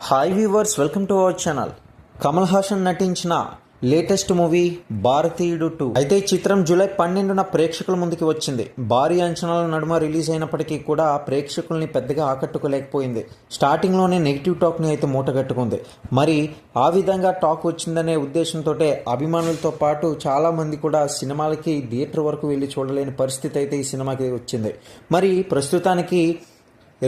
Hi viewers, welcome to our channel. Kamal Haasan నటించిన latest movie భారతీయుడు 2. అయితే ఈ చిత్రం జూలై 12న ప్రేక్షకుల ముందుకి వచ్చింది. భారీ అంచనాల నడుమ రిలీజ్ అయినప్పటికీ కూడా ప్రేక్షకుల్ని పెద్దగా ఆకట్టుకోలేకపోయింది. స్టార్టింగ్లోనే నెగిటివ్ టాక్ని అయితే మూటగట్టుకుంది. మరి ఆ విధంగా టాక్ వచ్చిందనే ఉద్దేశంతో అభిమానులతో పాటు చాలామంది కూడా సినిమాలకి థియేటర్ వరకు వెళ్ళి చూడలేని పరిస్థితి అయితే ఈ సినిమాకి వచ్చింది. మరి ప్రస్తుతానికి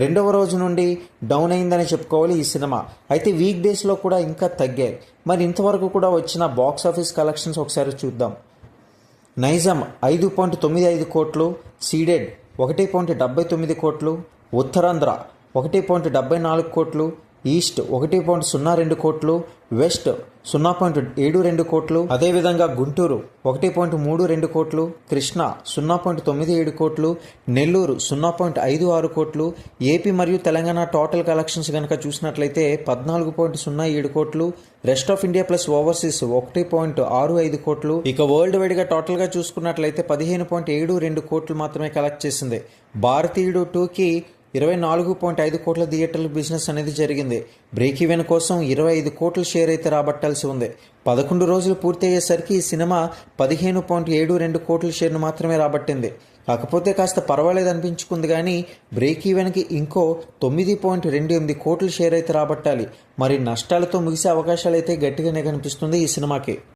రెండవ రోజు నుండి డౌన్ అయిందని చెప్పుకోవాలి ఈ సినిమా. అయితే వీక్ డేస్లో కూడా ఇంకా తగ్గాయి. మరి ఇంతవరకు కూడా వచ్చిన బాక్స్ ఆఫీస్ కలెక్షన్స్ ఒకసారి చూద్దాం. నైజాం 5.95 కోట్లు, సీడెడ్ 1.79 కోట్లు, ఉత్తరాంధ్ర 1.74 కోట్లు, ఈస్ట్ 1.02 కోట్లు, వెస్ట్ 0.72 కోట్లు, అదేవిధంగా గుంటూరు 1.32 కోట్లు, కృష్ణా 0.97 కోట్లు, నెల్లూరు 0.56 కోట్లు, ఏపీ మరియు తెలంగాణ టోటల్ కలెక్షన్స్ కనుక చూసినట్లయితే 14.07 కోట్లు, rest of India plus overseas 1.65 కోట్లు. ఇక వరల్డ్ వైడ్గా టోటల్గా చూసుకున్నట్లయితే 15.72 కోట్లు మాత్రమే కలెక్ట్ చేసింది. భారతీయుడు 2కి 24.5 కోట్ల థియేటర్ల బిజినెస్ అనేది జరిగింది. బ్రేక్ ఈవెన్ కోసం 25 కోట్ల షేర్ అయితే రాబట్టాల్సి ఉంది. 11 రోజులు పూర్తయ్యేసరికి ఈ సినిమా 15.72 కోట్ల షేర్ను మాత్రమే రాబట్టింది. కాకపోతే కాస్త పర్వాలేదు అనిపించుకుంది, కానీ బ్రేక్ ఈవెన్కి ఇంకో 9.28 కోట్ల షేర్ అయితే రాబట్టాలి. మరి నష్టాలతో ముగిసే అవకాశాలు అయితే గట్టిగానే కనిపిస్తుంది ఈ సినిమాకి.